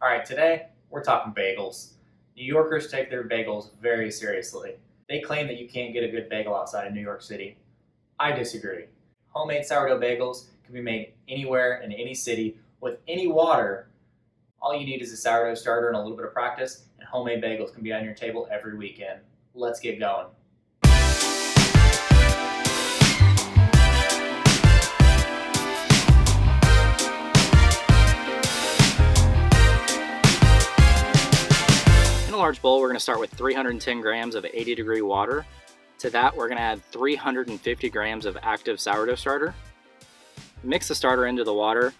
All right, today we're talking bagels. New Yorkers take their bagels very seriously. They claim that you can't get a good bagel outside of New York City. I disagree. Homemade sourdough bagels can be made anywhere in any city with any water. All you need is a sourdough starter and a little bit of practice, and homemade bagels can be on your table every weekend. Let's get going. In a large bowl, we're going to start with 310 grams of 80-degree water. To that, we're going to add 350 grams of active sourdough starter. Mix the starter into the water.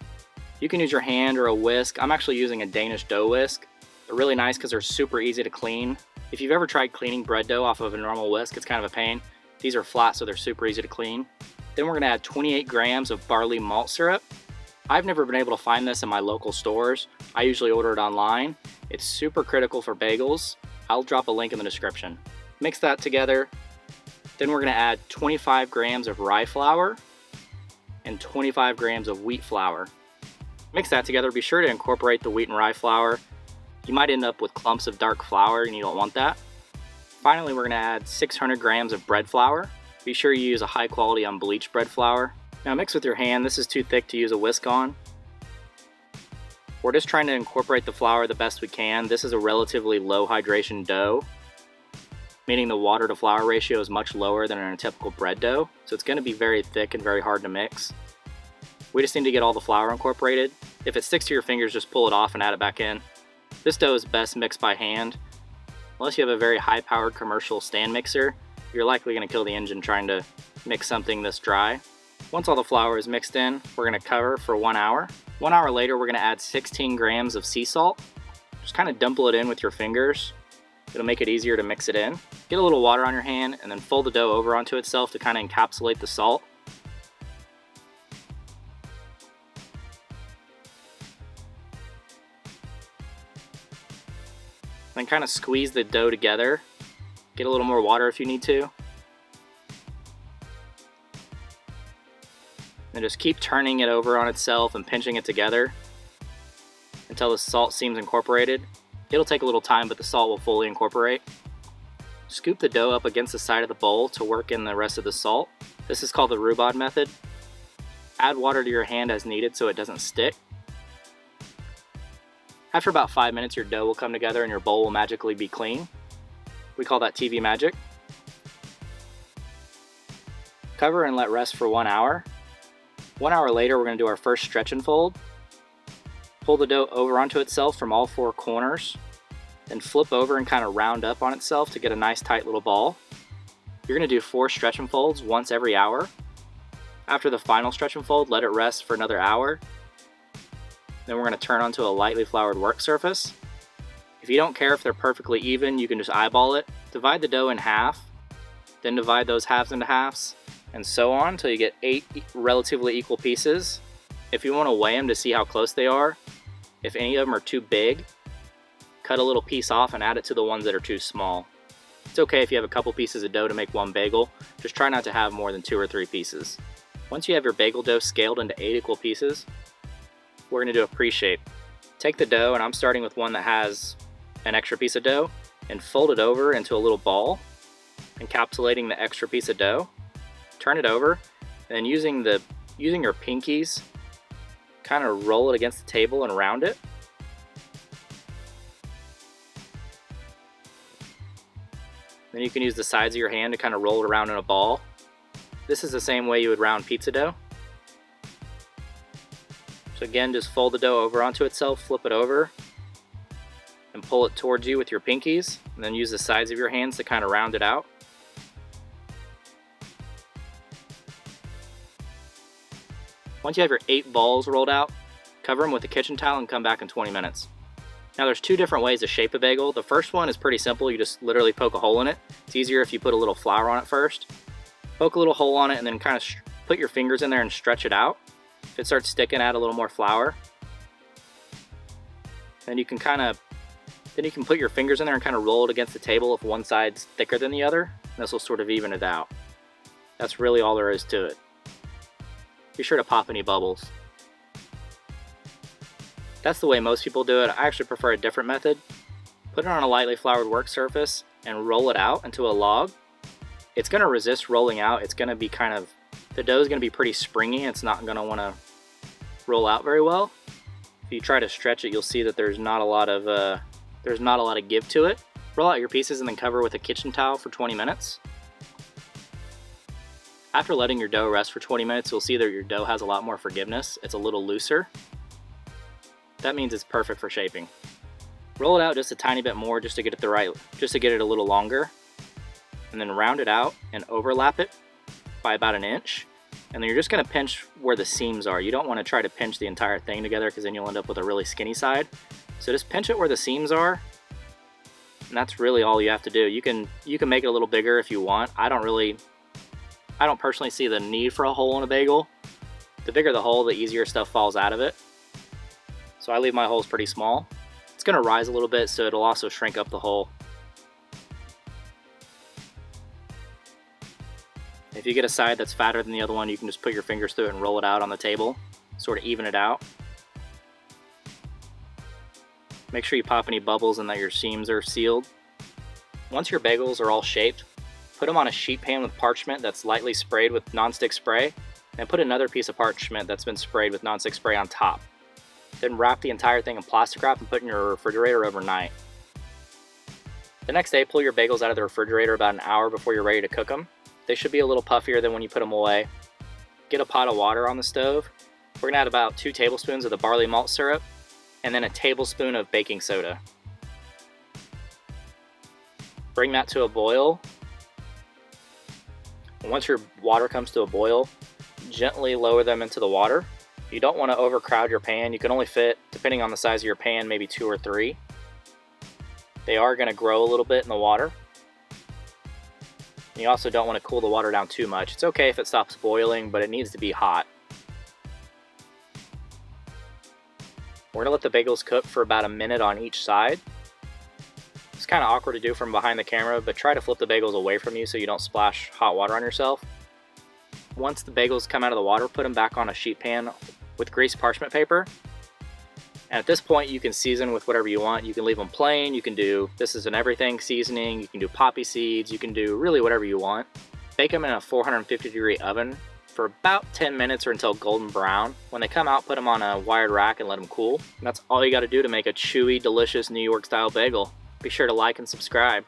You can use your hand or a whisk. I'm actually using a Danish dough whisk. They're really nice because they're super easy to clean. If you've ever tried cleaning bread dough off of a normal whisk, it's kind of a pain. These are flat, so they're super easy to clean. Then we're going to add 28 grams of barley malt syrup. I've never been able to find this in my local stores. I usually order it online. It's super critical for bagels. I'll drop a link in the description. Mix that together. Then we're going to add 25 grams of rye flour and 25 grams of wheat flour. Mix that together. Be sure to incorporate the wheat and rye flour. You might end up with clumps of dark flour and you don't want that. Finally, we're going to add 600 grams of bread flour. Be sure you use a high quality unbleached bread flour. Now mix with your hand. This is too thick to use a whisk on. We're just trying to incorporate the flour the best we can. This is a relatively low hydration dough, meaning the water to flour ratio is much lower than in a typical bread dough. So it's going to be very thick and very hard to mix. We just need to get all the flour incorporated. If it sticks to your fingers, just pull it off and add it back in. This dough is best mixed by hand. Unless you have a very high-powered commercial stand mixer, you're likely going to kill the engine trying to mix something this dry. Once all the flour is mixed in, we're going to cover for 1 hour. 1 hour later, we're going to add 16 grams of sea salt. Just kind of dumple it in with your fingers. It'll make it easier to mix it in. Get a little water on your hand and then fold the dough over onto itself to kind of encapsulate the salt. Then kind of squeeze the dough together. Get a little more water if you need to. And just keep turning it over on itself and pinching it together until the salt seems incorporated. It'll take a little time, but the salt will fully incorporate. Scoop the dough up against the side of the bowl to work in the rest of the salt. This is called the rhubarb method. Add water to your hand as needed so it doesn't stick. After about 5 minutes, your dough will come together and your bowl will magically be clean. We call that TV magic. Cover and let rest for 1 hour. 1 hour later, we're going to do our first stretch and fold. Pull the dough over onto itself from all 4 corners. Then flip over and kind of round up on itself to get a nice tight little ball. You're going to do 4 stretch and folds once every hour. After the final stretch and fold, let it rest for another hour. Then we're going to turn onto a lightly floured work surface. If you don't care if they're perfectly even, you can just eyeball it. Divide the dough in half, then divide those halves into halves, and so on until you get 8 relatively equal pieces. If you want to weigh them to see how close they are, if any of them are too big, cut a little piece off and add it to the ones that are too small. It's okay if you have a couple pieces of dough to make one bagel, just try not to have more than 2 or 3 pieces. Once you have your bagel dough scaled into 8 equal pieces, we're going to do a pre-shape. Take the dough, and I'm starting with one that has an extra piece of dough, and fold it over into a little ball, encapsulating the extra piece of dough. Turn it over, and then using your pinkies, kind of roll it against the table and round it. Then you can use the sides of your hand to kind of roll it around in a ball. This is the same way you would round pizza dough. So again, just fold the dough over onto itself, flip it over, and pull it towards you with your pinkies, and then use the sides of your hands to kind of round it out. Once you have your 8 balls rolled out, cover them with a kitchen towel and come back in 20 minutes. Now there's 2 different ways to shape a bagel. The first one is pretty simple. You just literally poke a hole in it. It's easier if you put a little flour on it first. Poke a little hole on it and then kind of put your fingers in there and stretch it out. If it starts sticking, add a little more flour. Then you can put your fingers in there and kind of roll it against the table if one side's thicker than the other. And this will sort of even it out. That's really all there is to it. Be sure to pop any bubbles. That's the way most people do it. I actually prefer a different method. Put it on a lightly floured work surface and roll it out into a log. It's going to resist rolling out. It's going to be the dough is going to be pretty springy. It's not going to want to roll out very well. If you try to stretch it, you'll see that there's not a lot of give to it. Roll out your pieces and then cover with a kitchen towel for 20 minutes. After letting your dough rest for 20 minutes, you'll see that your dough has a lot more forgiveness. It's a little looser. That means it's perfect for shaping. Roll it out just a tiny bit more just to get it a little longer. And then round it out and overlap it by about an inch. And then you're just going to pinch where the seams are. You don't want to try to pinch the entire thing together because then you'll end up with a really skinny side. So just pinch it where the seams are. And that's really all you have to do. You can make it a little bigger if you want. I don't personally see the need for a hole in a bagel. The bigger the hole, the easier stuff falls out of it. So I leave my holes pretty small. It's going to rise a little bit, so it'll also shrink up the hole. If you get a side that's fatter than the other one, you can just put your fingers through it and roll it out on the table, sort of even it out. Make sure you pop any bubbles and that your seams are sealed. Once your bagels are all shaped, put them on a sheet pan with parchment that's lightly sprayed with nonstick spray, and put another piece of parchment that's been sprayed with nonstick spray on top. Then wrap the entire thing in plastic wrap and put in your refrigerator overnight. The next day, pull your bagels out of the refrigerator about an hour before you're ready to cook them. They should be a little puffier than when you put them away. Get a pot of water on the stove. We're going to add about 2 tablespoons of the barley malt syrup and then a tablespoon of baking soda. Bring that to a boil. And once your water comes to a boil, gently lower them into the water. You don't want to overcrowd your pan. You can only fit, depending on the size of your pan, maybe 2 or 3. They are going to grow a little bit in the water. You also don't want to cool the water down too much. It's okay if it stops boiling, but it needs to be hot. We're going to let the bagels cook for about a minute on each side. It's kind of awkward to do from behind the camera, but try to flip the bagels away from you so you don't splash hot water on yourself. Once the bagels come out of the water, put them back on a sheet pan with greased parchment paper. And at this point, you can season with whatever you want. You can leave them plain. You can do this is an everything seasoning. You can do poppy seeds. You can do really whatever you want. Bake them in a 450-degree oven for about 10 minutes or until golden brown. When they come out, put them on a wired rack and let them cool. And that's all you got to do to make a chewy, delicious New York style bagel. Be sure to like and subscribe.